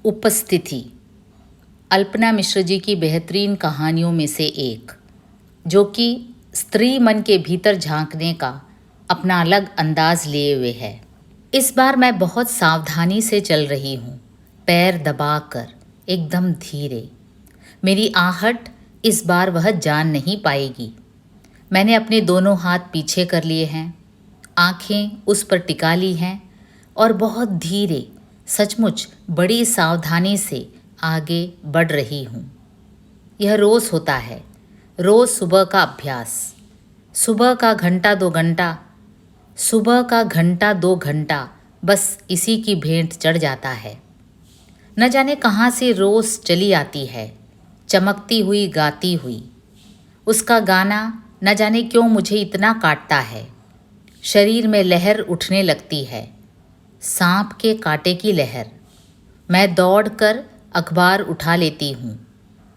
उपस्थिति अल्पना मिश्र जी की बेहतरीन कहानियों में से एक, जो कि स्त्री मन के भीतर झांकने का अपना अलग अंदाज लिए हुए है। इस बार मैं बहुत सावधानी से चल रही हूँ, पैर दबाकर, एकदम धीरे। मेरी आहट इस बार वह जान नहीं पाएगी। मैंने अपने दोनों हाथ पीछे कर लिए हैं, आंखें उस पर टिका ली हैं और बहुत धीरे, सचमुच बड़ी सावधानी से आगे बढ़ रही हूँ। यह रोज़ होता है, रोज़ सुबह का अभ्यास। सुबह का घंटा दो घंटा बस इसी की भेंट चढ़ जाता है। न जाने कहाँ से रोज़ चली आती है, चमकती हुई, गाती हुई। उसका गाना न जाने क्यों मुझे इतना काटता है। शरीर में लहर उठने लगती है, सांप के कांटे की लहर। मैं दौड़कर अखबार उठा लेती हूँ,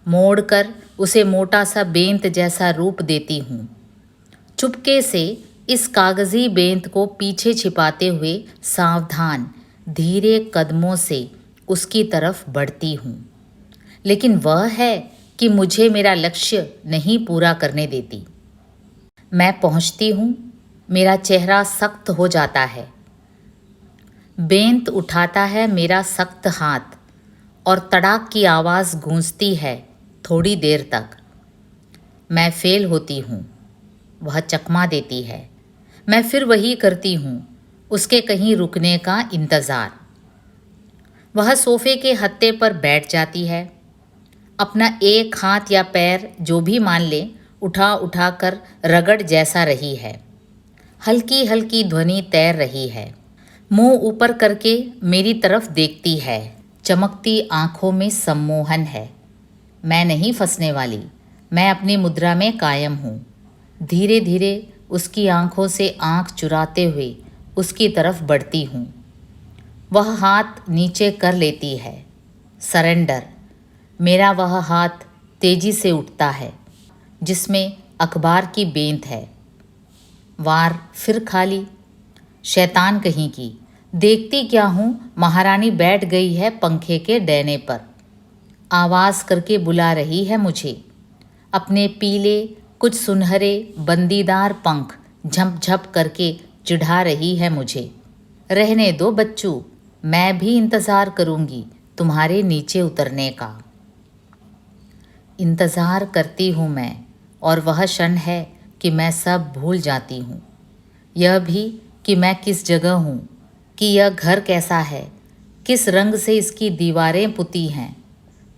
मोड़कर उसे मोटा सा बेंत जैसा रूप देती हूँ। चुपके से इस कागज़ी बेंत को पीछे छिपाते हुए सावधान, धीरे कदमों से उसकी तरफ बढ़ती हूँ। लेकिन वह है कि मुझे मेरा लक्ष्य नहीं पूरा करने देती। मैं पहुँचती हूँ, मेरा चेहरा सख्त हो जाता है। बेंत उठाता है मेरा सख्त हाथ और तड़ाक की आवाज़ गूंजती है थोड़ी देर तक। मैं फेल होती हूँ, वह चकमा देती है। मैं फिर वही करती हूँ, उसके कहीं रुकने का इंतज़ार। वह सोफ़े के हत्थे पर बैठ जाती है, अपना एक हाथ या पैर जो भी मान ले उठा कर रगड़ जैसा रही है। हल्की हल्की ध्वनि तैर रही है। मुंह ऊपर करके मेरी तरफ देखती है। चमकती आँखों में सम्मोहन है। मैं नहीं फंसने वाली, मैं अपनी मुद्रा में कायम हूँ। धीरे धीरे उसकी आँखों से आँख चुराते हुए उसकी तरफ बढ़ती हूँ। वह हाथ नीचे कर लेती है। सरेंडर। मेरा वह हाथ तेजी से उठता है, जिसमें अखबार की बेंत है। वार फिर खाली। शैतान कहीं की, देखती क्या हूँ, महारानी बैठ गई है पंखे के डैने पर। आवाज़ करके बुला रही है मुझे। अपने पीले, कुछ सुनहरे, बंदीदार पंख झपझप करके चिढ़ा रही है मुझे। रहने दो बच्चू, मैं भी इंतज़ार करूँगी तुम्हारे नीचे उतरने का। इंतज़ार करती हूँ मैं, और वह क्षण है कि मैं सब भूल जाती हूँ। यह भी कि मैं किस जगह हूँ, कि यह घर कैसा है, किस रंग से इसकी दीवारें पुती हैं,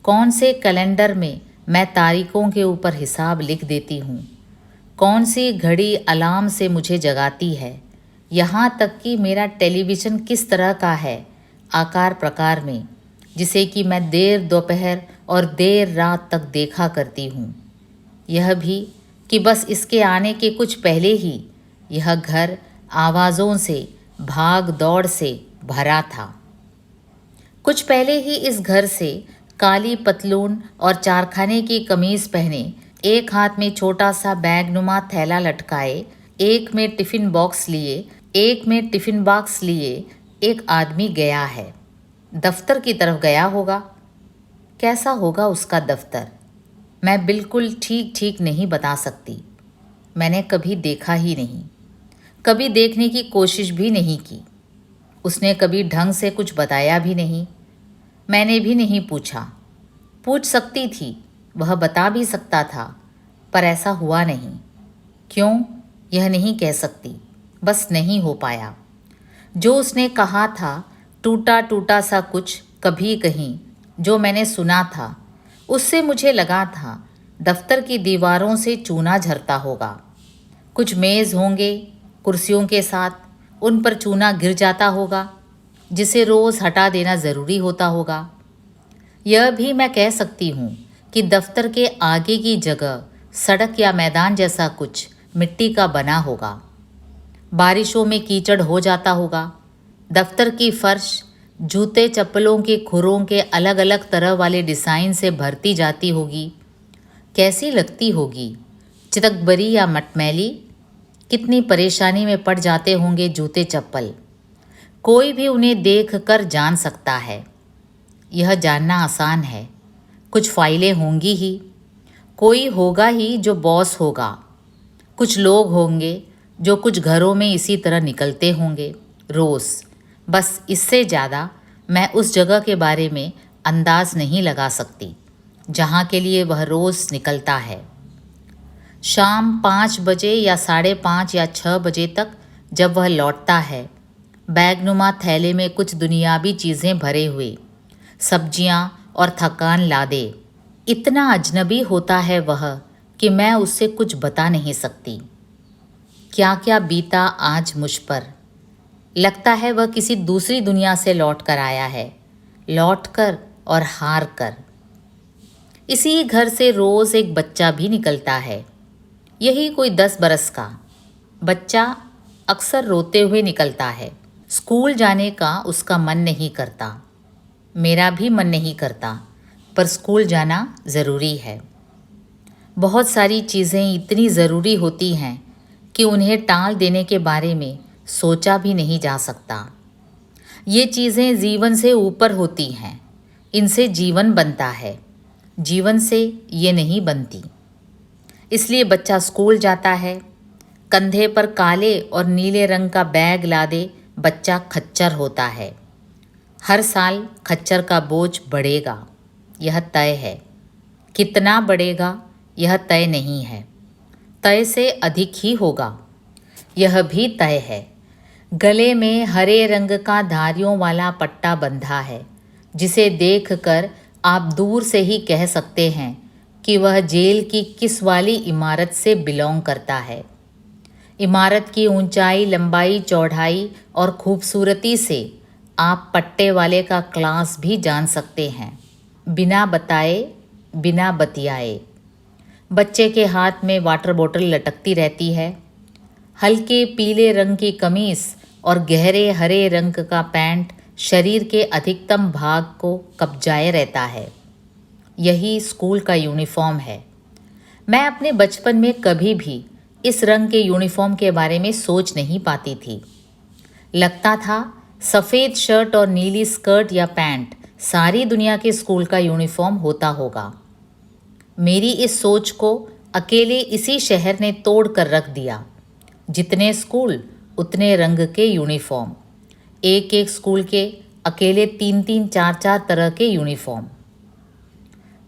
कौन से कैलेंडर में मैं तारीखों के ऊपर हिसाब लिख देती हूँ, कौन सी घड़ी अलार्म से मुझे जगाती है, यहाँ तक कि मेरा टेलीविज़न किस तरह का है, आकार प्रकार में, जिसे कि मैं देर दोपहर और देर रात तक देखा करती हूँ। यह भी कि बस इसके आने के कुछ पहले ही यह घर आवाज़ों से, भाग दौड़ से भरा था। कुछ पहले ही इस घर से काली पतलून और चारखाने की कमीज़ पहने, एक हाथ में छोटा सा बैगनुमा थैला लटकाए, एक में टिफ़िन बॉक्स लिए एक आदमी गया है। दफ्तर की तरफ गया होगा। कैसा होगा उसका दफ्तर, मैं बिल्कुल ठीक नहीं बता सकती। मैंने कभी देखा ही नहीं, कभी देखने की कोशिश भी नहीं की। उसने कभी ढंग से कुछ बताया भी नहीं। मैंने भी नहीं पूछा। पूछ सकती थी, वह बता भी सकता था, पर ऐसा हुआ नहीं। क्यों, यह नहीं कह सकती, बस नहीं हो पाया। जो उसने कहा था, टूटा टूटा सा कुछ कभी कहीं जो मैंने सुना था, उससे मुझे लगा था दफ्तर की दीवारों से चूना झरता होगा। कुछ मेज़ होंगे कुर्सियों के साथ, उन पर चूना गिर जाता होगा, जिसे रोज़ हटा देना ज़रूरी होता होगा। यह भी मैं कह सकती हूँ कि दफ्तर के आगे की जगह सड़क या मैदान जैसा कुछ मिट्टी का बना होगा। बारिशों में कीचड़ हो जाता होगा। दफ्तर की फर्श जूते चप्पलों के खुरों के अलग अलग तरह वाले डिज़ाइन से भरती जाती होगी। कैसी लगती होगी, चितकबरी या मटमैली। कितनी परेशानी में पड़ जाते होंगे जूते चप्पल। कोई भी उन्हें देख कर जान सकता है। यह जानना आसान है। कुछ फाइलें होंगी ही, कोई होगा ही जो बॉस होगा, कुछ लोग होंगे जो कुछ घरों में इसी तरह निकलते होंगे रोज़। बस इससे ज़्यादा मैं उस जगह के बारे में अंदाज़ नहीं लगा सकती जहाँ के लिए वह रोज़ निकलता है। शाम 5 बजे या 5:30 या 6 बजे तक जब वह लौटता है, बैगनुमा थैले में कुछ दुनियावी चीज़ें भरे हुए, सब्जियां और थकान लादे, इतना अजनबी होता है वह कि मैं उससे कुछ बता नहीं सकती। क्या क्या बीता आज मुझ पर। लगता है वह किसी दूसरी दुनिया से लौट कर आया है, लौट कर और हार कर। इसी घर से रोज़ एक बच्चा भी निकलता है, यही कोई 10 बरस का बच्चा। अक्सर रोते हुए निकलता है। स्कूल जाने का उसका मन नहीं करता, मेरा भी मन नहीं करता, पर स्कूल जाना ज़रूरी है। बहुत सारी चीज़ें इतनी ज़रूरी होती हैं कि उन्हें टाल देने के बारे में सोचा भी नहीं जा सकता। ये चीज़ें जीवन से ऊपर होती हैं, इनसे जीवन बनता है, जीवन से ये नहीं बनती। इसलिए बच्चा स्कूल जाता है, कंधे पर काले और नीले रंग का बैग लादे बच्चा खच्चर होता है। हर साल खच्चर का बोझ बढ़ेगा, यह तय है। कितना बढ़ेगा यह तय नहीं है, तय से अधिक ही होगा, यह भी तय है। गले में हरे रंग का धारियों वाला पट्टा बंधा है, जिसे देखकर आप दूर से ही कह सकते हैं कि वह जेल की किस वाली इमारत से बिलोंग करता है। इमारत की ऊंचाई, लंबाई, चौड़ाई और खूबसूरती से आप पट्टे वाले का क्लास भी जान सकते हैं, बिना बताए, बिना बतियाए। बच्चे के हाथ में वाटर बोतल लटकती रहती है। हल्के पीले रंग की कमीज और गहरे हरे रंग का पैंट शरीर के अधिकतम भाग को कब्जाए रहता है। यही स्कूल का यूनिफॉर्म है। मैं अपने बचपन में कभी भी इस रंग के यूनिफॉर्म के बारे में सोच नहीं पाती थी। लगता था सफ़ेद शर्ट और नीली स्कर्ट या पैंट सारी दुनिया के स्कूल का यूनिफॉर्म होता होगा। मेरी इस सोच को अकेले इसी शहर ने तोड़ कर रख दिया। जितने स्कूल उतने रंग के यूनिफॉर्म, एक एक स्कूल के अकेले 3-3, 4-4 तरह के यूनिफॉर्म।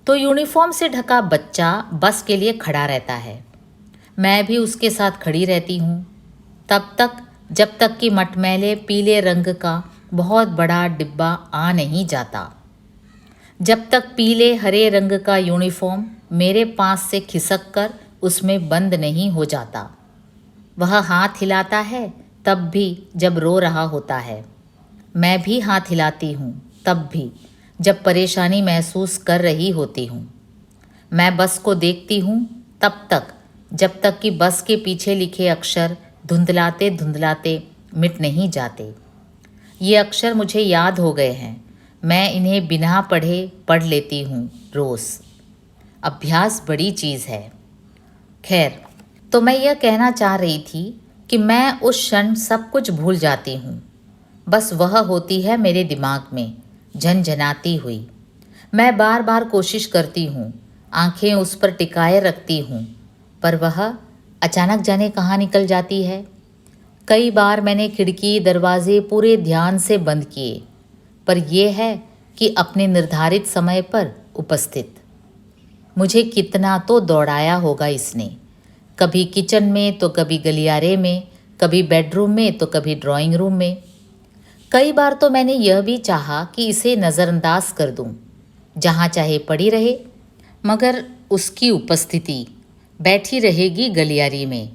तो यूनिफॉर्म से ढका बच्चा बस के लिए खड़ा रहता है, मैं भी उसके साथ खड़ी रहती हूँ, तब तक जब तक कि मटमैले पीले रंग का बहुत बड़ा डिब्बा आ नहीं जाता, जब तक पीले हरे रंग का यूनिफॉर्म मेरे पास से खिसक कर उसमें बंद नहीं हो जाता। वह हाथ हिलाता है तब भी जब रो रहा होता है, मैं भी हाथ हिलाती हूँ तब भी जब परेशानी महसूस कर रही होती हूँ। मैं बस को देखती हूँ तब तक जब तक कि बस के पीछे लिखे अक्षर धुंधलाते धुंधलाते मिट नहीं जाते। ये अक्षर मुझे याद हो गए हैं, मैं इन्हें बिना पढ़े पढ़ लेती हूँ रोज़। अभ्यास बड़ी चीज़ है। खैर, तो मैं यह कहना चाह रही थी कि मैं उस क्षण सब कुछ भूल जाती हूँ। बस वह होती है मेरे दिमाग में झनझनाती हुई। मैं बार बार कोशिश करती हूँ, आंखें उस पर टिकाए रखती हूँ, पर वह अचानक जाने कहाँ निकल जाती है। कई बार मैंने खिड़की दरवाजे पूरे ध्यान से बंद किए, पर यह है कि अपने निर्धारित समय पर उपस्थित। मुझे कितना तो दौड़ाया होगा इसने, कभी किचन में तो कभी गलियारे में, कभी बेडरूम में तो कभी ड्राइंग रूम में। कई बार तो मैंने यह भी चाहा कि इसे नज़रअंदाज कर दूं, जहाँ चाहे पड़ी रहे, मगर उसकी उपस्थिति बैठी रहेगी गलियारी में,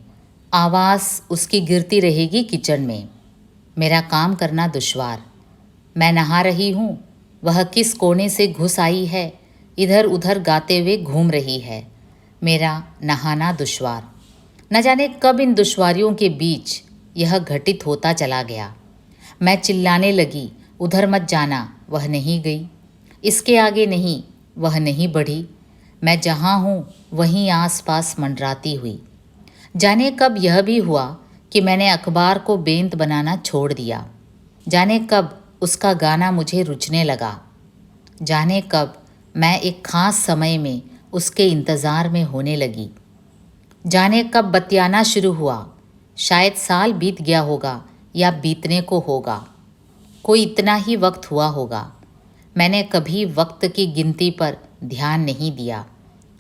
आवाज़ उसकी गिरती रहेगी किचन में। मेरा काम करना दुश्वार। मैं नहा रही हूँ, वह किस कोने से घुस आई है, इधर उधर गाते हुए घूम रही है। मेरा नहाना दुश्वार। न जाने कब इन दुश्वारियों के बीच यह घटित होता चला गया। मैं चिल्लाने लगी, उधर मत जाना, वह नहीं गई। इसके आगे नहीं, वह नहीं बढ़ी। मैं जहाँ हूँ वहीं आसपास मंडराती हुई। जाने कब यह भी हुआ कि मैंने अखबार को बेंत बनाना छोड़ दिया। जाने कब उसका गाना मुझे रुचने लगा। जाने कब मैं एक ख़ास समय में उसके इंतज़ार में होने लगी। जाने कब बतियाना शुरू हुआ। शायद साल बीत गया होगा या बीतने को होगा। कोई इतना ही वक्त हुआ होगा। मैंने कभी वक्त की गिनती पर ध्यान नहीं दिया।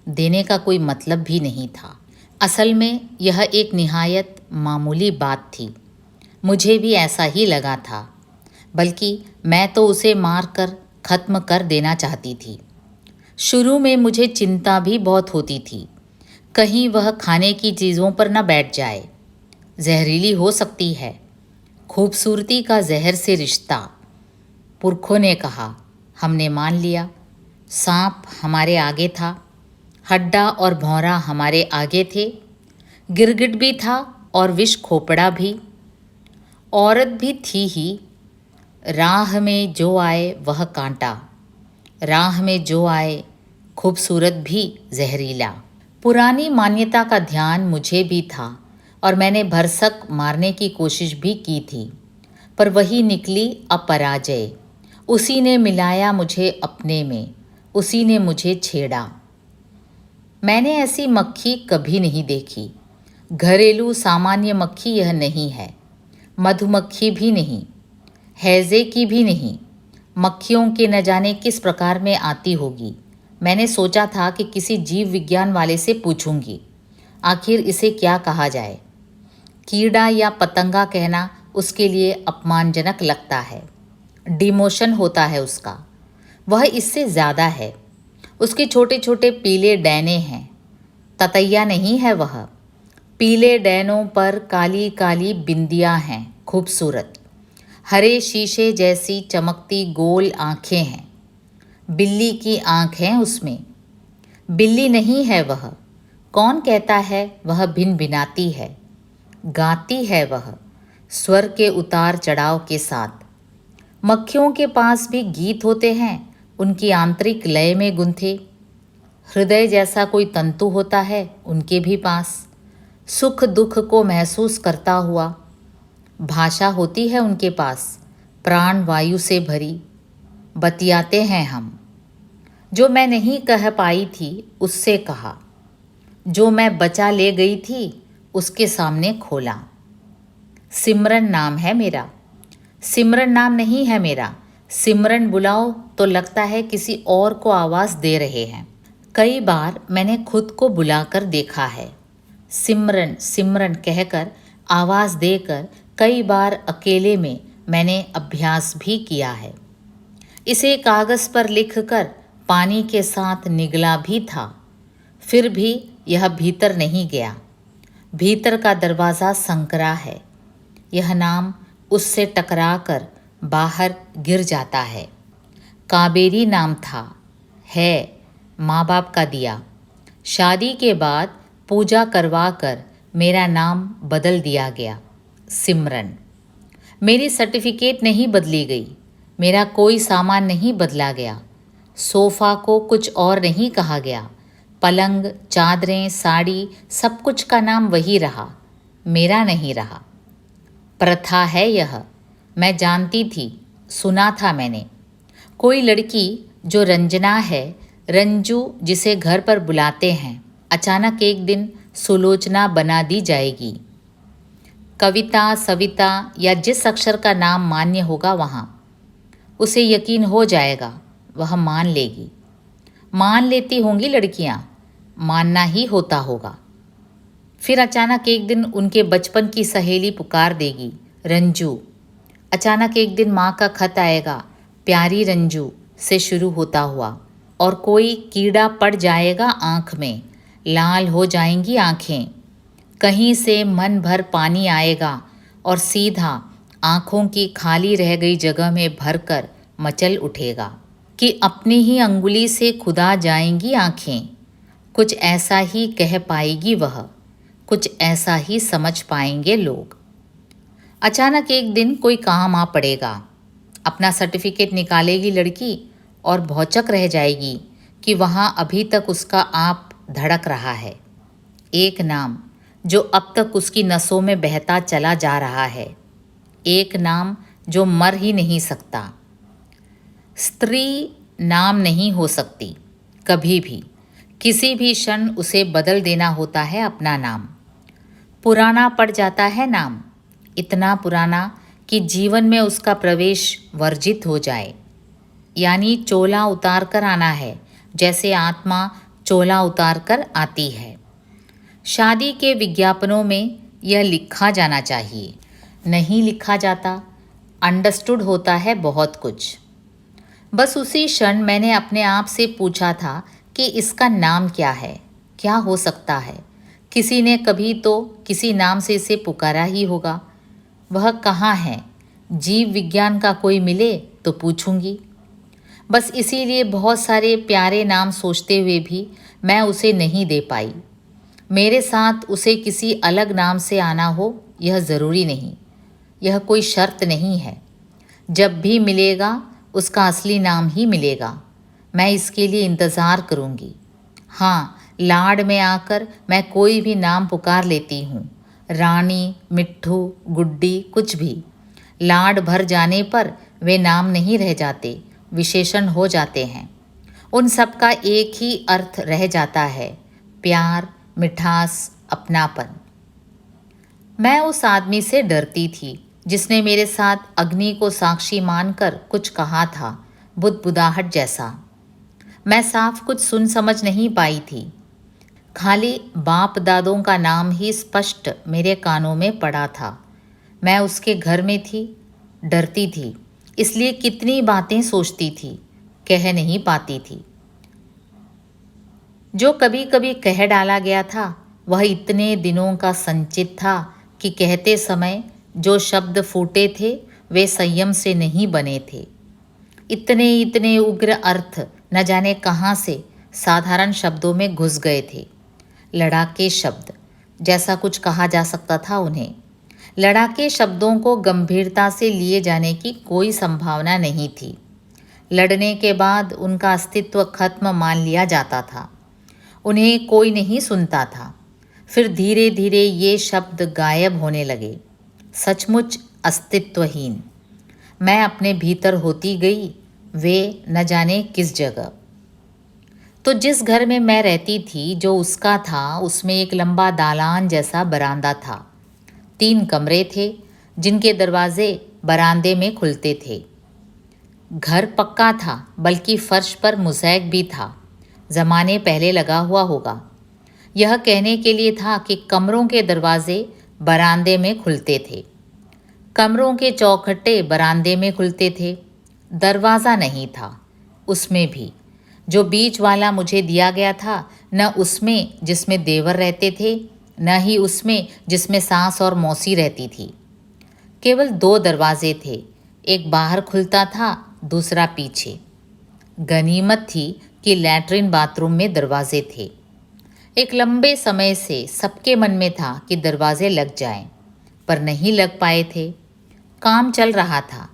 देने का कोई मतलब भी नहीं था। असल में यह एक निहायत मामूली बात थी। मुझे भी ऐसा ही लगा था, बल्कि मैं तो उसे मारकर ख़त्म कर देना चाहती थी। शुरू में मुझे चिंता भी बहुत होती थी, कहीं वह खाने की चीज़ों पर न बैठ जाए। जहरीली हो सकती है। खूबसूरती का जहर से रिश्ता, पुरखों ने कहा। हमने मान लिया। सांप हमारे आगे था, हड्डा और भौरा हमारे आगे थे, गिरगिट भी था और विष खोपड़ा भी। औरत भी थी ही। राह में जो आए वह कांटा, राह में जो आए खूबसूरत भी जहरीला। पुरानी मान्यता का ध्यान मुझे भी था और मैंने भरसक मारने की कोशिश भी की थी, पर वही निकली अपराजय। उसी ने मिलाया मुझे अपने में, उसी ने मुझे छेड़ा। मैंने ऐसी मक्खी कभी नहीं देखी। घरेलू सामान्य मक्खी यह नहीं है, मधुमक्खी भी नहीं, हैजे की भी नहीं। मक्खियों के न जाने किस प्रकार में आती होगी। मैंने सोचा था कि किसी जीव विज्ञान वाले से पूछूंगी, आखिर इसे क्या कहा जाए। कीड़ा या पतंगा कहना उसके लिए अपमानजनक लगता है, डिमोशन होता है उसका। वह इससे ज़्यादा है। उसके छोटे छोटे पीले डैने हैं। ततैया नहीं है वह। पीले डैनों पर काली काली बिंदियाँ हैं, खूबसूरत। हरे शीशे जैसी चमकती गोल आँखें हैं। बिल्ली की आँख हैं उसमें। बिल्ली नहीं है वह। कौन कहता है वह भिन भिनाती है। गाती है वह, स्वर के उतार चढ़ाव के साथ। मक्खियों के पास भी गीत होते हैं, उनकी आंतरिक लय में गुंथे। हृदय जैसा कोई तंतु होता है उनके भी पास, सुख दुख को महसूस करता हुआ। भाषा होती है उनके पास, प्राण वायु से भरी। बतियाते हैं हम। जो मैं नहीं कह पाई थी उससे कहा, जो मैं बचा ले गई थी उसके सामने खोला। सिमरन नाम है मेरा। सिमरन नाम नहीं है मेरा। सिमरन बुलाओ तो लगता है किसी और को आवाज़ दे रहे हैं। कई बार मैंने खुद को बुलाकर देखा है। सिमरन सिमरन कहकर आवाज़ देकर कई बार अकेले में मैंने अभ्यास भी किया है। इसे कागज़ पर लिखकर पानी के साथ निगला भी था, फिर भी यह भीतर नहीं गया। भीतर का दरवाज़ा संकरा है। यह नाम उससे टकराकर बाहर गिर जाता है। काबेरी नाम था, है माँ बाप का दिया। शादी के बाद पूजा करवा कर मेरा नाम बदल दिया गया, सिमरन। मेरी सर्टिफिकेट नहीं बदली गई, मेरा कोई सामान नहीं बदला गया। सोफ़ा को कुछ और नहीं कहा गया। पलंग, चादरें, साड़ी, सब कुछ का नाम वही रहा, मेरा नहीं रहा। प्रथा है यह, मैं जानती थी, सुना था मैंने। कोई लड़की जो रंजना है, रंजू जिसे घर पर बुलाते हैं, अचानक एक दिन सुलोचना बना दी जाएगी। कविता, सविता या जिस अक्षर का नाम मान्य होगा वहाँ उसे यकीन हो जाएगा, वह मान लेगी। मान लेती होंगी लड़कियाँ, मानना ही होता होगा। फिर अचानक एक दिन उनके बचपन की सहेली पुकार देगी, रंजू। अचानक एक दिन माँ का खत आएगा, प्यारी रंजू से शुरू होता हुआ, और कोई कीड़ा पड़ जाएगा आँख में, लाल हो जाएंगी आँखें। कहीं से मन भर पानी आएगा और सीधा आँखों की खाली रह गई जगह में भरकर मचल उठेगा कि अपनी ही अंगुली से खुदा जाएंगी आँखें। कुछ ऐसा ही कह पाएगी वह, कुछ ऐसा ही समझ पाएंगे लोग। अचानक एक दिन कोई काम आ पड़ेगा। अपना सर्टिफिकेट निकालेगी लड़की और भौचक रह जाएगी कि वहाँ अभी तक उसका आप धड़क रहा है। एक नाम जो अब तक उसकी नसों में बहता चला जा रहा है, एक नाम जो मर ही नहीं सकता। स्त्री नाम नहीं हो सकती, कभी भी। किसी भी क्षण उसे बदल देना होता है अपना नाम। पुराना पड़ जाता है नाम, इतना पुराना कि जीवन में उसका प्रवेश वर्जित हो जाए। यानी चोला उतार कर आना है, जैसे आत्मा चोला उतार कर आती है। शादी के विज्ञापनों में यह लिखा जाना चाहिए, नहीं लिखा जाता। अंडरस्टूड होता है बहुत कुछ। बस उसी क्षण मैंने अपने आप से पूछा था कि इसका नाम क्या है, क्या हो सकता है। किसी ने कभी तो किसी नाम से इसे पुकारा ही होगा। वह कहाँ है? जीव विज्ञान का कोई मिले तो पूछूंगी। बस इसीलिए बहुत सारे प्यारे नाम सोचते हुए भी मैं उसे नहीं दे पाई। मेरे साथ उसे किसी अलग नाम से आना हो यह ज़रूरी नहीं, यह कोई शर्त नहीं है। जब भी मिलेगा उसका असली नाम ही मिलेगा। मैं इसके लिए इंतज़ार करूँगी। हाँ, लाड में आकर मैं कोई भी नाम पुकार लेती हूँ, रानी, मिट्ठू, गुड्डी, कुछ भी। लाड भर जाने पर वे नाम नहीं रह जाते, विशेषण हो जाते हैं। उन सब का एक ही अर्थ रह जाता है, प्यार, मिठास, अपनापन। मैं उस आदमी से डरती थी जिसने मेरे साथ अग्नि को साक्षी मानकर कुछ कहा था, बुदबुदाहट जैसा। मैं साफ कुछ सुन समझ नहीं पाई थी। खाली बाप दादों का नाम ही स्पष्ट मेरे कानों में पड़ा था। मैं उसके घर में थी, डरती थी, इसलिए कितनी बातें सोचती थी, कह नहीं पाती थी। जो कभी कभी कह डाला गया था वह इतने दिनों का संचित था कि कहते समय जो शब्द फूटे थे वे संयम से नहीं बने थे। इतने इतने उग्र अर्थ न जाने कहाँ से साधारण शब्दों में घुस गए थे। लड़ाके शब्द जैसा कुछ कहा जा सकता था उन्हें। लड़ाके शब्दों को गंभीरता से लिए जाने की कोई संभावना नहीं थी। लड़ने के बाद उनका अस्तित्व खत्म मान लिया जाता था, उन्हें कोई नहीं सुनता था। फिर धीरे धीरे ये शब्द गायब होने लगे, सचमुच अस्तित्वहीन। मैं अपने भीतर होती गई, वे न जाने किस जगह। तो जिस घर में मैं रहती थी जो उसका था, उसमें एक लंबा दालान जैसा बरामदा था। 3 कमरे थे जिनके दरवाजे बरामदे में खुलते थे। घर पक्का था, बल्कि फर्श पर मोज़ैक भी था, ज़माने पहले लगा हुआ होगा। यह कहने के लिए था कि कमरों के दरवाजे बरामदे में खुलते थे। कमरों के चौखट्टे बरामदे में खुलते थे। दरवाज़ा नहीं था उसमें भी। जो बीच वाला मुझे दिया गया था, न उसमें जिसमें देवर रहते थे, न ही उसमें जिसमें सास और मौसी रहती थी। केवल 2 दरवाजे थे, एक बाहर खुलता था, दूसरा पीछे। गनीमत थी कि लैट्रिन बाथरूम में दरवाजे थे। एक लंबे समय से सबके मन में था कि दरवाजे लग जाएं, पर नहीं लग पाए थे। काम चल रहा था,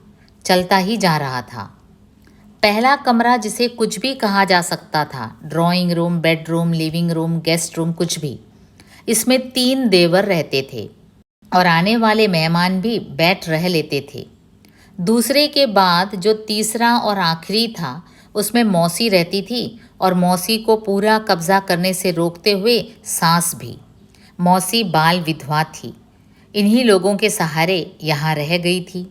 चलता ही जा रहा था। पहला कमरा जिसे कुछ भी कहा जा सकता था, drawing room, bedroom, living room, guest room, कुछ भी। इसमें 3 देवर रहते थे और आने वाले मेहमान भी बैठ रह लेते थे। दूसरे के बाद जो तीसरा और आखिरी था, उसमें मौसी रहती थी और मौसी को पूरा कब्जा करने से रोकते हुए सास भी। मौसी बाल विधवा थी, इन्हीं लोगों के सहारे यहाँ रह गई थी।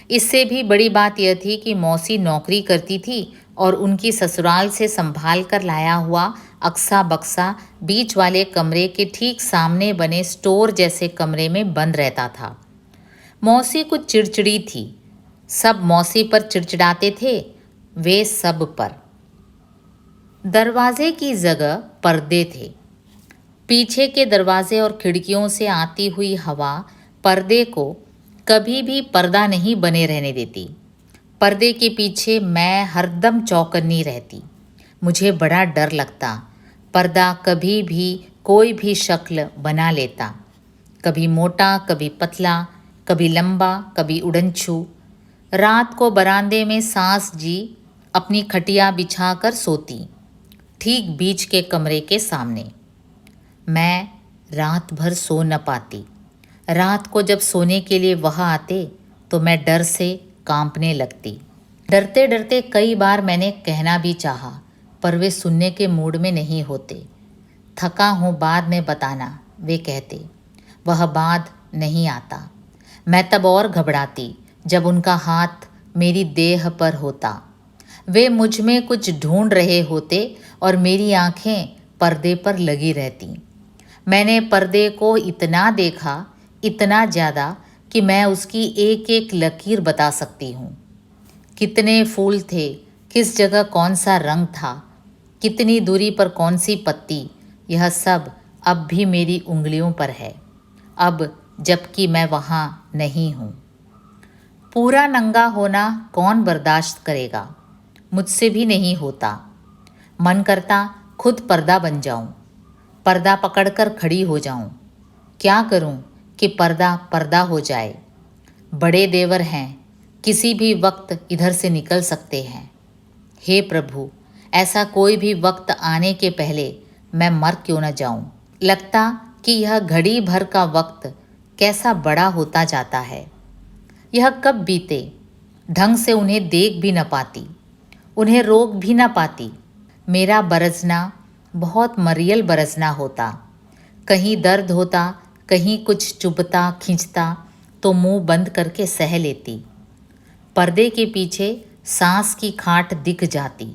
इससे भी बड़ी बात यह थी कि मौसी नौकरी करती थी और उनकी ससुराल से संभाल कर लाया हुआ अक्सा बक्सा बीच वाले कमरे के ठीक सामने बने स्टोर जैसे कमरे में बंद रहता था। मौसी कुछ चिड़चिड़ी थी, सब मौसी पर चिड़चिड़ाते थे, वे सब पर। दरवाजे की जगह पर्दे थे। पीछे के दरवाजे और खिड़कियों से आती हुई हवा पर्दे को कभी भी पर्दा नहीं बने रहने देती। पर्दे के पीछे मैं हरदम चौकन्नी रहती। मुझे बड़ा डर लगता। पर्दा कभी भी कोई भी शक्ल बना लेता, कभी मोटा, कभी पतला, कभी लंबा, कभी उड़नछू। रात को बरामदे में सास जी अपनी खटिया बिछाकर सोती, ठीक बीच के कमरे के सामने। मैं रात भर सो न पाती। रात को जब सोने के लिए वह आते तो मैं डर से कांपने लगती। डरते डरते कई बार मैंने कहना भी चाहा, पर वे सुनने के मूड में नहीं होते। थका हूँ, बाद में बताना, वे कहते। वह बाद नहीं आता। मैं तब और घबराती जब उनका हाथ मेरी देह पर होता। वे मुझ में कुछ ढूंढ रहे होते और मेरी आंखें पर्दे पर लगी रहती। मैंने पर्दे को इतना देखा, इतना ज़्यादा, कि मैं उसकी एक एक लकीर बता सकती हूँ। कितने फूल थे, किस जगह कौन सा रंग था, कितनी दूरी पर कौन सी पत्ती, यह सब अब भी मेरी उंगलियों पर है, अब जबकि मैं वहाँ नहीं हूँ। पूरा नंगा होना कौन बर्दाश्त करेगा? मुझसे भी नहीं होता। मन करता खुद पर्दा बन जाऊं, पर्दा पकड़कर खड़ी हो जाऊं। क्या करूं कि पर्दा पर्दा हो जाए? बड़े देवर हैं, किसी भी वक्त इधर से निकल सकते हैं। हे प्रभु, ऐसा कोई भी वक्त आने के पहले मैं मर क्यों न जाऊं। लगता कि यह घड़ी भर का वक्त कैसा बड़ा होता जाता है। यह कब बीते, ढंग से उन्हें देख भी न पाती, उन्हें रोक भी न पाती। मेरा बरसना बहुत मरियल बरसना होता। कहीं दर्द होता, कहीं कुछ चुभता खींचता तो मुंह बंद करके सह लेती। पर्दे के पीछे सांस की खाट दिख जाती।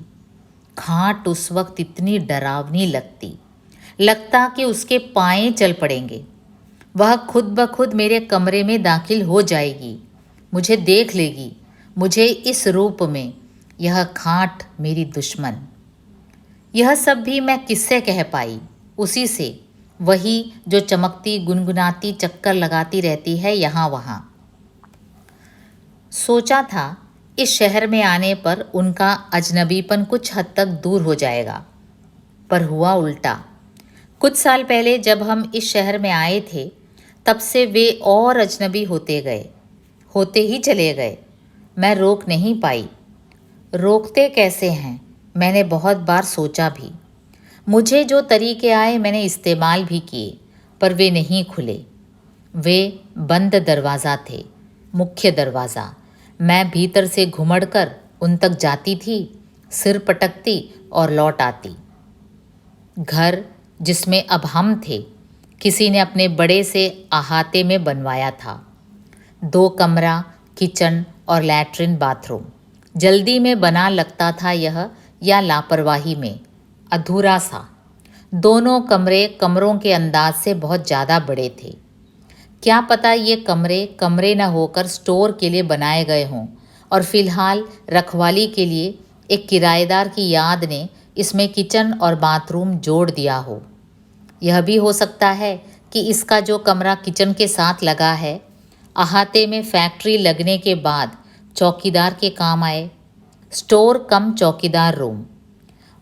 खाट उस वक्त इतनी डरावनी लगती, लगता कि उसके पांव चल पड़ेंगे। वह खुद ब खुद मेरे कमरे में दाखिल हो जाएगी, मुझे देख लेगी, मुझे इस रूप में। यह खाट मेरी दुश्मन। यह सब भी मैं किससे कह पाई? उसी से, वही जो चमकती गुनगुनाती चक्कर लगाती रहती है यहाँ वहाँ। सोचा था इस शहर में आने पर उनका अजनबीपन कुछ हद तक दूर हो जाएगा, पर हुआ उल्टा। कुछ साल पहले जब हम इस शहर में आए थे, तब से वे और अजनबी होते गए, होते ही चले गए। मैं रोक नहीं पाई। रोकते कैसे हैं, मैंने बहुत बार सोचा भी। मुझे जो तरीके आए मैंने इस्तेमाल भी किए, पर वे नहीं खुले। वे बंद दरवाज़ा थे, मुख्य दरवाज़ा। मैं भीतर से घुमड़कर उन तक जाती थी, सिर पटकती और लौट आती। घर जिसमें अब हम थे, किसी ने अपने बड़े से अहाते में बनवाया था। 2 कमरा, किचन और लैट्रिन बाथरूम। जल्दी में बना लगता था यह, या लापरवाही में, अधूरा सा। दोनों कमरे कमरों के अंदाज से बहुत ज़्यादा बड़े थे। क्या पता ये कमरे कमरे न होकर स्टोर के लिए बनाए गए हों और फिलहाल रखवाली के लिए एक किराएदार की याद ने इसमें किचन और बाथरूम जोड़ दिया हो। यह भी हो सकता है कि इसका जो कमरा किचन के साथ लगा है, अहाते में फैक्ट्री लगने के बाद चौकीदार के काम आए, स्टोर कम चौकीदार रूम।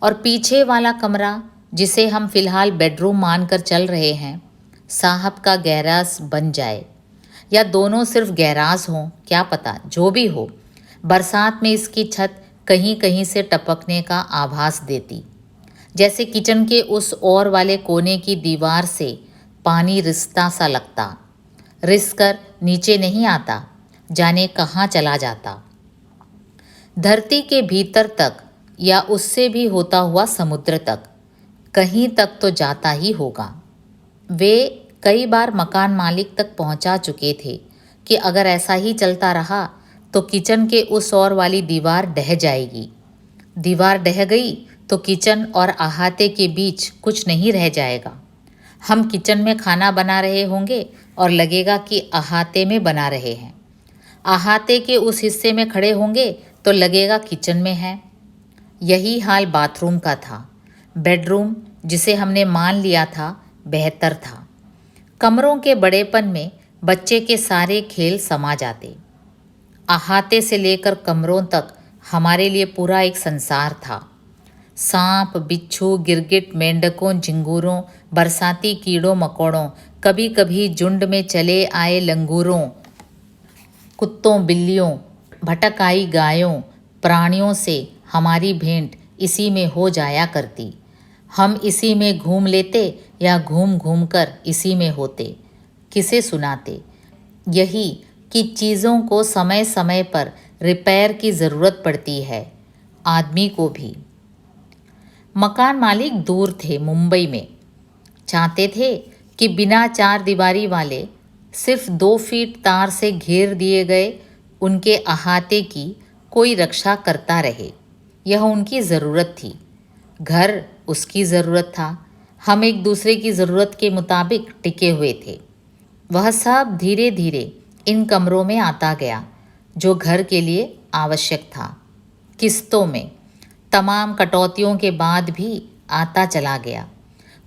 और पीछे वाला कमरा, जिसे हम फिलहाल बेडरूम मानकर चल रहे हैं, साहब का गैराज बन जाए, या दोनों सिर्फ गैराज हों, क्या पता। जो भी हो, बरसात में इसकी छत कहीं कहीं से टपकने का आभास देती, जैसे किचन के उस और वाले कोने की दीवार से पानी रिसता सा लगता। रिस कर नीचे नहीं आता, जाने कहाँ चला जाता। धरती के भीतर तक, या उससे भी होता हुआ समुद्र तक, कहीं तक तो जाता ही होगा। वे कई बार मकान मालिक तक पहुंचा चुके थे कि अगर ऐसा ही चलता रहा तो किचन के उस ओर वाली दीवार ढह जाएगी। दीवार ढह गई तो किचन और अहाते के बीच कुछ नहीं रह जाएगा। हम किचन में खाना बना रहे होंगे और लगेगा कि अहाते में बना रहे हैं। अहाते के उस हिस्से में खड़े होंगे तो लगेगा किचन में है। यही हाल बाथरूम का था। बेडरूम, जिसे हमने मान लिया था, बेहतर था। कमरों के बड़ेपन में बच्चे के सारे खेल समा जाते। अहाते से लेकर कमरों तक हमारे लिए पूरा एक संसार था। सांप, बिच्छू, गिरगिट, मेंढकों, झिंगूरों, बरसाती कीड़ों मकोड़ों, कभी कभी झुंड में चले आए लंगूरों, कुत्तों, बिल्लियों, भटक आई गायों, प्राणियों से हमारी भेंट इसी में हो जाया करती। हम इसी में घूम लेते या घूम घूम कर इसी में होते। किसे सुनाते? यही कि चीज़ों को समय समय पर रिपेयर की ज़रूरत पड़ती है, आदमी को भी। मकान मालिक दूर थे, मुंबई में। चाहते थे कि बिना चार दीवारी वाले सिर्फ 2 फीट तार से घेर दिए गए उनके अहाते की कोई रक्षा करता रहे। यह उनकी ज़रूरत थी, घर उसकी ज़रूरत था। हम एक दूसरे की ज़रूरत के मुताबिक टिके हुए थे। वह सब धीरे धीरे इन कमरों में आता गया जो घर के लिए आवश्यक था, किस्तों में, तमाम कटौतियों के बाद भी आता चला गया।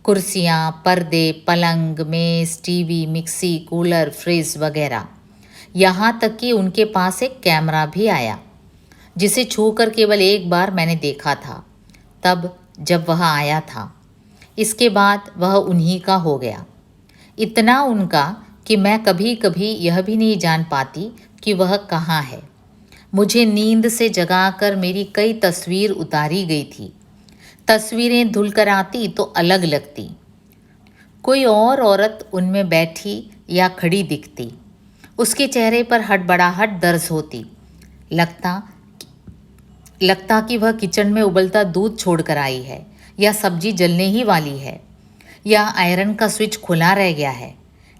कुर्सियाँ, पर्दे, पलंग, मेज़, टीवी, मिक्सी, कूलर, फ्रिज वगैरह। यहाँ तक कि उनके पास एक कैमरा भी आया, जिसे छूकर केवल एक बार मैंने देखा था, तब जब वह आया था। इसके बाद वह उन्हीं का हो गया, इतना उनका कि मैं कभी कभी यह भी नहीं जान पाती कि वह कहाँ है। मुझे नींद से जगाकर मेरी कई तस्वीर उतारी गई थी। तस्वीरें धुल कर आती तो अलग लगती, कोई और औरत उनमें बैठी या खड़ी दिखती। उसके चेहरे पर हड़बड़ाहट दर्ज होती। लगता कि वह किचन में उबलता दूध छोड़कर आई है, या सब्जी जलने ही वाली है, या आयरन का स्विच खुला रह गया है।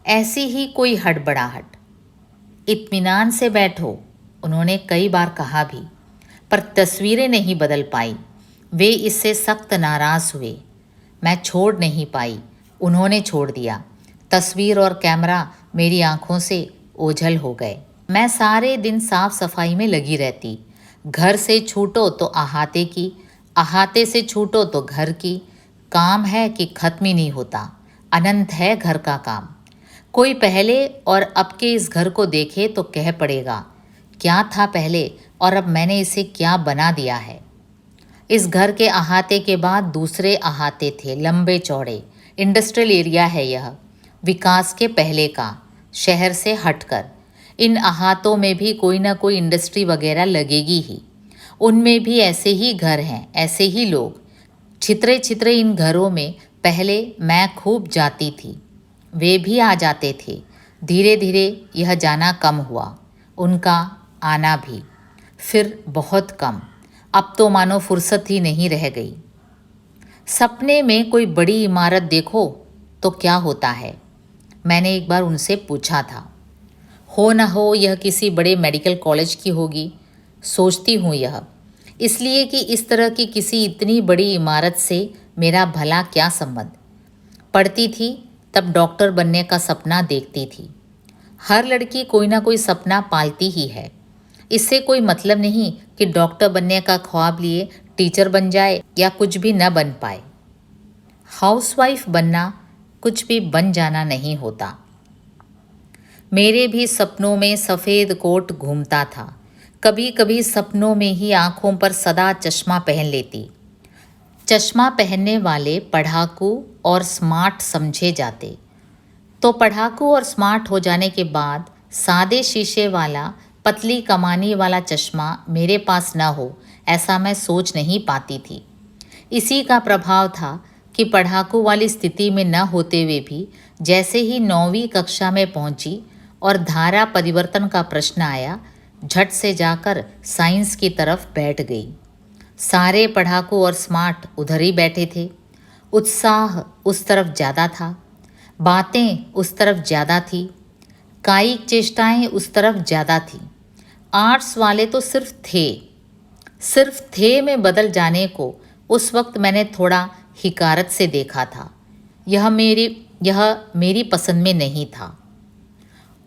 ऐसी ही कोई हड़बड़ाहट। इत्मीनान से बैठो, उन्होंने कई बार कहा भी, पर तस्वीरें नहीं बदल पाई। वे इससे सख्त नाराज़ हुए। मैं छोड़ नहीं पाई, उन्होंने छोड़ दिया। तस्वीर और कैमरा मेरी आंखों से ओझल हो गए। मैं सारे दिन साफ सफाई में लगी रहती। घर से छूटो तो अहाते की, अहाते से छूटो तो घर की। काम है कि ख़त्म ही नहीं होता, अनंत है घर का काम। कोई पहले और अब के इस घर को देखे तो कह पड़ेगा, क्या था पहले और अब मैंने इसे क्या बना दिया है। इस घर के अहाते के बाद दूसरे अहाते थे, लंबे चौड़े। इंडस्ट्रियल एरिया है यह, विकास के पहले का, शहर से हटकर। इन अहातों में भी कोई ना कोई इंडस्ट्री वगैरह लगेगी ही। उनमें भी ऐसे ही घर हैं, ऐसे ही लोग। छितरे छितरे इन घरों में पहले मैं खूब जाती थी, वे भी आ जाते थे। धीरे धीरे यह जाना कम हुआ, उनका आना भी, फिर बहुत कम। अब तो मानो फुर्सत ही नहीं रह गई। सपने में कोई बड़ी इमारत देखो तो क्या होता है, मैंने एक बार उनसे पूछा था। हो न हो यह किसी बड़े मेडिकल कॉलेज की होगी, सोचती हूँ यह इसलिए कि इस तरह की किसी इतनी बड़ी इमारत से मेरा भला क्या संबंध। पढ़ती थी तब डॉक्टर बनने का सपना देखती थी। हर लड़की कोई ना कोई सपना पालती ही है। इससे कोई मतलब नहीं कि डॉक्टर बनने का ख्वाब लिए टीचर बन जाए या कुछ भी न बन पाए। हाउसवाइफ बनना कुछ भी बन जाना नहीं होता। मेरे भी सपनों में सफ़ेद कोट घूमता था। कभी कभी सपनों में ही आँखों पर सदा चश्मा पहन लेती। चश्मा पहनने वाले पढ़ाकू और स्मार्ट समझे जाते, तो पढ़ाकू और स्मार्ट हो जाने के बाद सादे शीशे वाला पतली कमानी वाला चश्मा मेरे पास न हो, ऐसा मैं सोच नहीं पाती थी। इसी का प्रभाव था कि पढ़ाकू वाली स्थिति में न होते हुए भी जैसे ही 9वीं कक्षा में पहुंची और धारा परिवर्तन का प्रश्न आया, झट से जाकर साइंस की तरफ बैठ गई। सारे पढ़ाकू और स्मार्ट उधर ही बैठे थे। उत्साह उस तरफ ज़्यादा था, बातें उस तरफ ज़्यादा थी, कायिक चेष्टाएं उस तरफ ज़्यादा थी। आर्ट्स वाले तो सिर्फ थे में बदल जाने को उस वक्त मैंने थोड़ा हिकारत से देखा था। यह मेरी पसंद में नहीं था।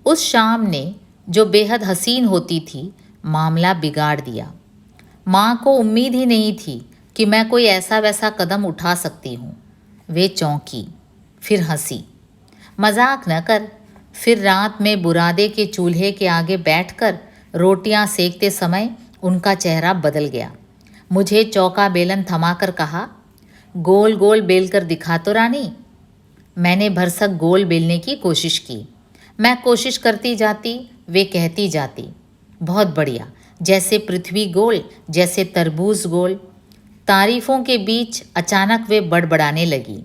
उस शाम ने जो बेहद हसीन होती थी, मामला बिगाड़ दिया। माँ को उम्मीद ही नहीं थी कि मैं कोई ऐसा वैसा कदम उठा सकती हूँ। वे चौंकी, फिर हंसी। मजाक न कर। फिर रात में बुरादे के चूल्हे के आगे बैठकर रोटियां सेकते समय उनका चेहरा बदल गया। मुझे चौका बेलन थमाकर कहा, गोल गोल बेल कर दिखा तो रानी। मैंने भरसक गोल बेलने की कोशिश की। मैं कोशिश करती जाती, वे कहती जाती, बहुत बढ़िया, जैसे पृथ्वी गोल, जैसे तरबूज गोल। तारीफ़ों के बीच अचानक वे बड़बड़ाने लगी।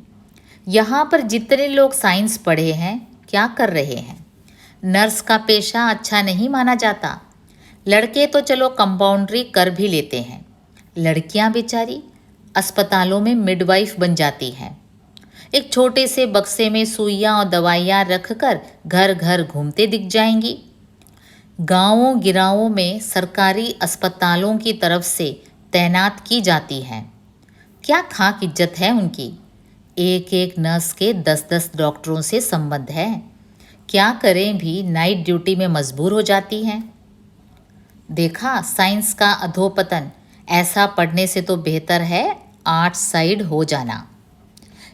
यहाँ पर जितने लोग साइंस पढ़े हैं क्या कर रहे हैं? नर्स का पेशा अच्छा नहीं माना जाता। लड़के तो चलो कंपाउंड्री कर भी लेते हैं, लड़कियां बेचारी अस्पतालों में मिडवाइफ बन जाती हैं। एक छोटे से बक्से में सुइयां और दवाइयां रखकर घर घर घूमते दिख जाएंगी। गांवों गिरावों में सरकारी अस्पतालों की तरफ से तैनात की जाती हैं। क्या खाक इज्जत है उनकी। एक एक नर्स के 10-10 डॉक्टरों से संबंध है। क्या करें भी नाइट ड्यूटी में मजबूर हो जाती हैं। देखा साइंस का अधोपतन। ऐसा पढ़ने से तो बेहतर है आर्ट्स साइड हो जाना।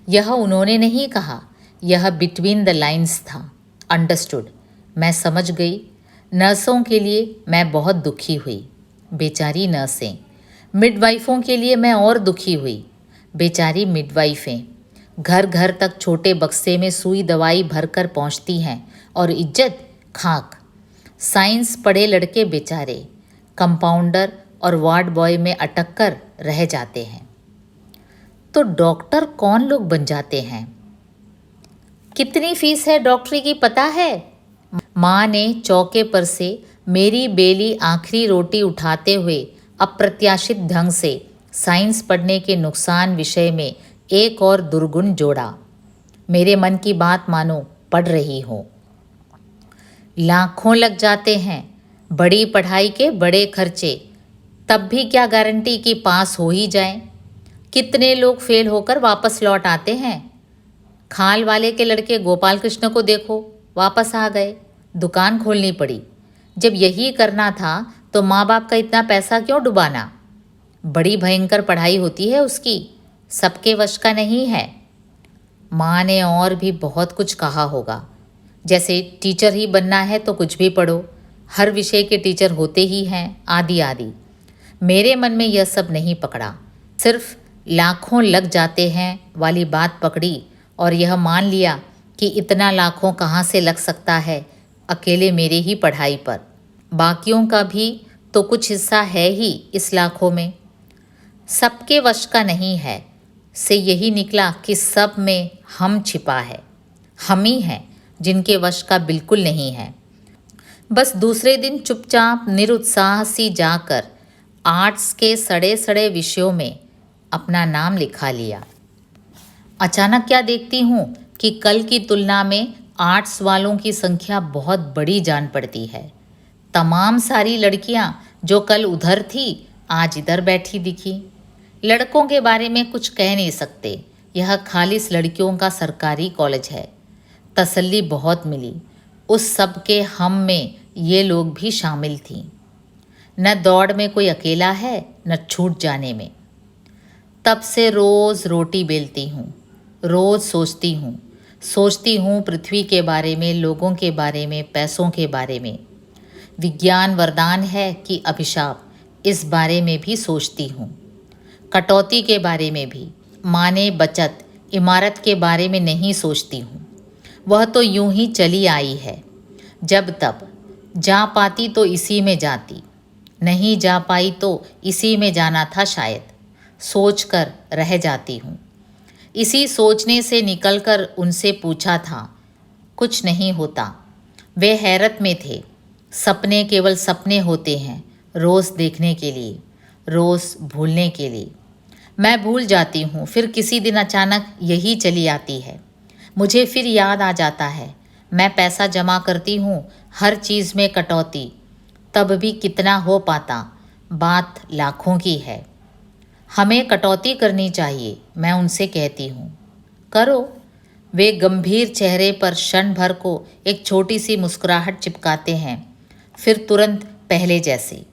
यह उन्होंने नहीं कहा, यह बिटवीन द लाइंस था। अंडरस्टूड, मैं समझ गई। नर्सों के लिए मैं बहुत दुखी हुई, बेचारी नर्सें। मिडवाइफों के लिए मैं और दुखी हुई, बेचारी मिडवाइफें। घर घर तक छोटे बक्से में सुई दवाई भरकर पहुंचती हैं और इज्जत खाक। साइंस पढ़े लड़के बेचारे कंपाउंडर और वार्ड बॉय में अटक कर रह जाते हैं। तो डॉक्टर कौन लोग बन जाते हैं। कितनी फीस है डॉक्टरी की पता है। माँ ने चौके पर से मेरी बेली आखिरी रोटी उठाते हुए अप्रत्याशित ढंग से साइंस पढ़ने के नुकसान विषय में एक और दुर्गुण जोड़ा। मेरे मन की बात मानो, पढ़ रही हो। लाखों लग जाते हैं, बड़ी पढ़ाई के बड़े खर्चे, तब भी क्या गारंटी कि पास हो ही जाए। कितने लोग फेल होकर वापस लौट आते हैं। खाल वाले के लड़के गोपाल कृष्ण को देखो, वापस आ गए, दुकान खोलनी पड़ी। जब यही करना था तो माँ बाप का इतना पैसा क्यों डुबाना। बड़ी भयंकर पढ़ाई होती है उसकी, सबके वश का नहीं है। माँ ने और भी बहुत कुछ कहा होगा, जैसे टीचर ही बनना है तो कुछ भी पढ़ो, हर विषय के टीचर होते ही हैं, आदि आदि। मेरे मन में यह सब नहीं पकड़ा, सिर्फ लाखों लग जाते हैं वाली बात पकड़ी और यह मान लिया कि इतना लाखों कहाँ से लग सकता है अकेले मेरे ही पढ़ाई पर। बाकियों का भी तो कुछ हिस्सा है ही इस लाखों में। सबके वश का नहीं है से यही निकला कि सब में हम छिपा है। हम ही हैं जिनके वश का बिल्कुल नहीं है। बस दूसरे दिन चुपचाप निरुत्साह सी जाकर आर्ट्स के सड़े सड़े विषयों में अपना नाम लिखा लिया। अचानक क्या देखती हूँ कि कल की तुलना में आर्ट्स वालों की संख्या बहुत बड़ी जान पड़ती है। तमाम सारी लड़कियाँ जो कल उधर थी आज इधर बैठी दिखी। लड़कों के बारे में कुछ कह नहीं सकते, यह खालिस लड़कियों का सरकारी कॉलेज है। तसल्ली बहुत मिली, उस सब के हम में ये लोग भी शामिल थीं। न दौड़ में कोई अकेला है न छूट जाने में। तब से रोज़ रोटी बेलती हूँ, रोज़ सोचती हूँ पृथ्वी के बारे में, लोगों के बारे में, पैसों के बारे में। विज्ञान वरदान है कि अभिशाप, इस बारे में भी सोचती हूँ। कटौती के बारे में भी, माने बचत, इमारत के बारे में नहीं सोचती हूँ। वह तो यूं ही चली आई है। जब तब जा पाती तो इसी में जाती, नहीं जा पाई तो इसी में जाना था शायद। सोच कर रह जाती हूँ। इसी सोचने से निकलकर उनसे पूछा था, कुछ नहीं होता। वे हैरत में थे। सपने केवल सपने होते हैं, रोज़ देखने के लिए, रोज़ भूलने के लिए। मैं भूल जाती हूँ, फिर किसी दिन अचानक यही चली आती है। मुझे फिर याद आ जाता है। मैं पैसा जमा करती हूँ, हर चीज़ में कटौती, तब भी कितना हो पाता। बात लाखों की है। हमें कटौती करनी चाहिए, मैं उनसे कहती हूँ। करो। वे गंभीर चेहरे पर क्षण भर को एक छोटी सी मुस्कुराहट चिपकाते हैं, फिर तुरंत पहले जैसे।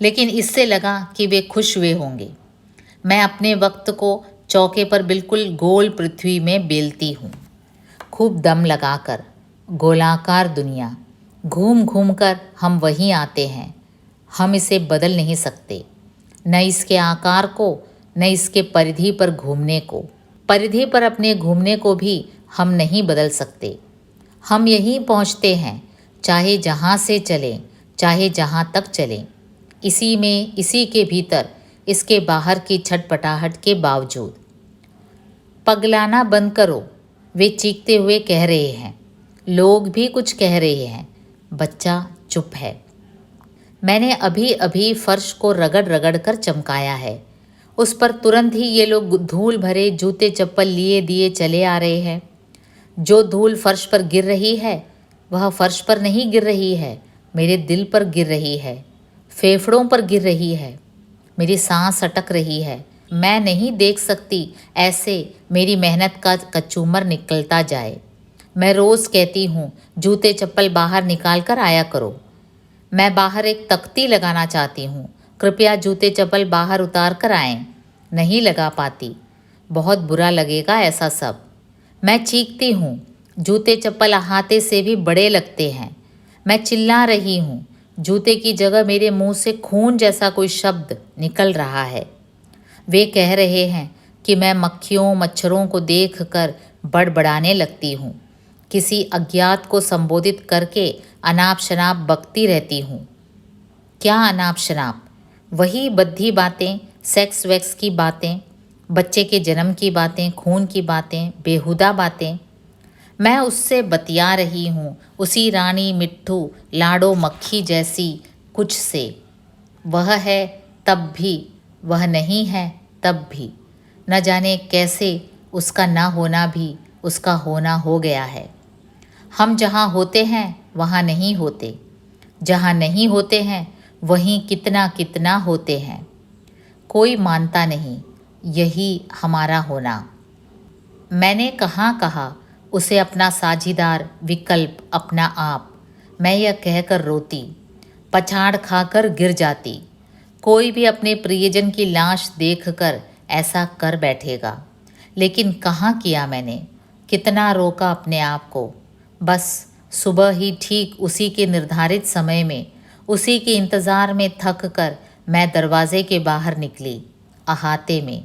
लेकिन इससे लगा कि वे खुश हुए होंगे। मैं अपने वक्त को चौके पर बिल्कुल गोल पृथ्वी में बेलती हूँ, खूब दम लगाकर। गोलाकार दुनिया, घूम घूम कर हम वहीं आते हैं। हम इसे बदल नहीं सकते, न इसके आकार को, न इसके परिधि पर घूमने को। परिधि पर अपने घूमने को भी हम नहीं बदल सकते। हम यहीं पहुँचते हैं, चाहे जहाँ से चलें, चाहे जहाँ तक चलें। इसी में, इसी के भीतर, इसके बाहर की छटपटाहट के बावजूद। पगलाना बंद करो, वे चीखते हुए कह रहे हैं। लोग भी कुछ कह रहे हैं। बच्चा चुप है। मैंने अभी अभी फर्श को रगड़ रगड़ कर चमकाया है। उस पर तुरंत ही ये लोग धूल भरे जूते चप्पल लिए दिए चले आ रहे हैं। जो धूल फर्श पर गिर रही है वह फर्श पर नहीं गिर रही है, मेरे दिल पर गिर रही है, फेफड़ों पर गिर रही है। मेरी सांस अटक रही है। मैं नहीं देख सकती ऐसे मेरी मेहनत का कचूमर निकलता जाए। मैं रोज़ कहती हूँ जूते चप्पल बाहर निकाल कर आया करो। मैं बाहर एक तख्ती लगाना चाहती हूँ, कृपया जूते चप्पल बाहर उतार कर आएं। नहीं लगा पाती, बहुत बुरा लगेगा ऐसा सब। मैं चीखती हूँ, जूते चप्पल अहाते से भी बड़े लगते हैं। मैं चिल्ला रही हूँ, जूते की जगह मेरे मुंह से खून जैसा कोई शब्द निकल रहा है। वे कह रहे हैं कि मैं मक्खियों मच्छरों को देखकर बड़बड़ाने लगती हूँ, किसी अज्ञात को संबोधित करके अनाप शनाप बकती रहती हूँ। क्या अनाप शनाप? वही बद्धी बातें, सेक्स वैक्स की बातें, बच्चे के जन्म की बातें, खून की बातें, बेहुदा बातें। मैं उससे बतिया रही हूँ, उसी रानी मिट्ठू लाडो मक्खी जैसी कुछ से। वह है तब भी, वह नहीं है तब भी। न जाने कैसे उसका ना होना भी उसका होना हो गया है। हम जहाँ होते हैं वहाँ नहीं होते, जहाँ नहीं होते हैं वहीं कितना कितना होते हैं। कोई मानता नहीं यही हमारा होना। मैंने कहाँ कहा उसे अपना साझीदार, विकल्प, अपना आप। मैं यह कहकर रोती, पछाड़ खाकर गिर जाती। कोई भी अपने प्रियजन की लाश देखकर ऐसा कर बैठेगा, लेकिन कहाँ किया मैंने। कितना रोका अपने आप को। बस सुबह ही ठीक उसी के निर्धारित समय में, उसी के इंतज़ार में थक कर मैं दरवाजे के बाहर निकली, अहाते में,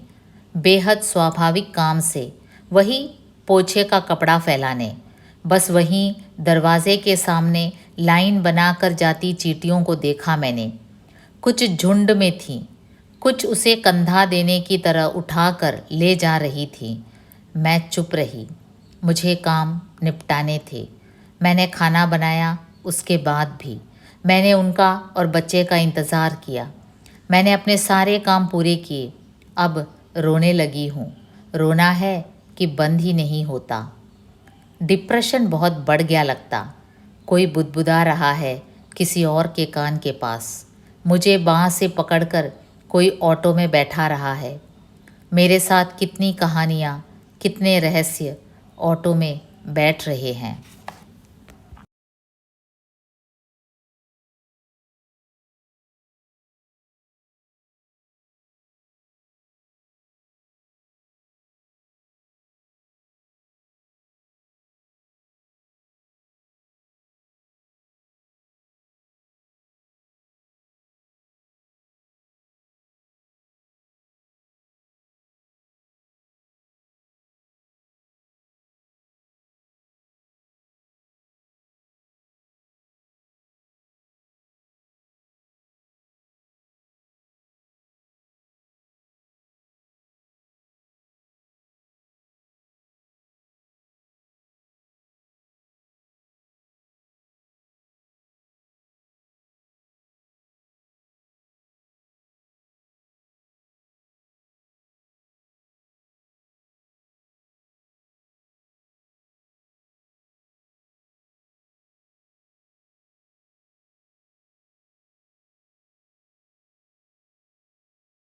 बेहद स्वाभाविक काम से, वही पोछे का कपड़ा फैलाने। बस वहीं दरवाजे के सामने लाइन बनाकर जाती चींटियों को देखा मैंने। कुछ झुंड में थीं, कुछ उसे कंधा देने की तरह उठाकर ले जा रही थी। मैं चुप रही, मुझे काम निपटाने थे। मैंने खाना बनाया, उसके बाद भी मैंने उनका और बच्चे का इंतज़ार किया। मैंने अपने सारे काम पूरे किए। अब रोने लगी हूँ। रोना है कि बंद ही नहीं होता। डिप्रेशन बहुत बढ़ गया लगता। कोई बुदबुदा रहा है किसी और के कान के पास। मुझे बाँह से पकड़कर कोई ऑटो में बैठा रहा है। मेरे साथ कितनी कहानियाँ, कितने रहस्य ऑटो में बैठ रहे हैं।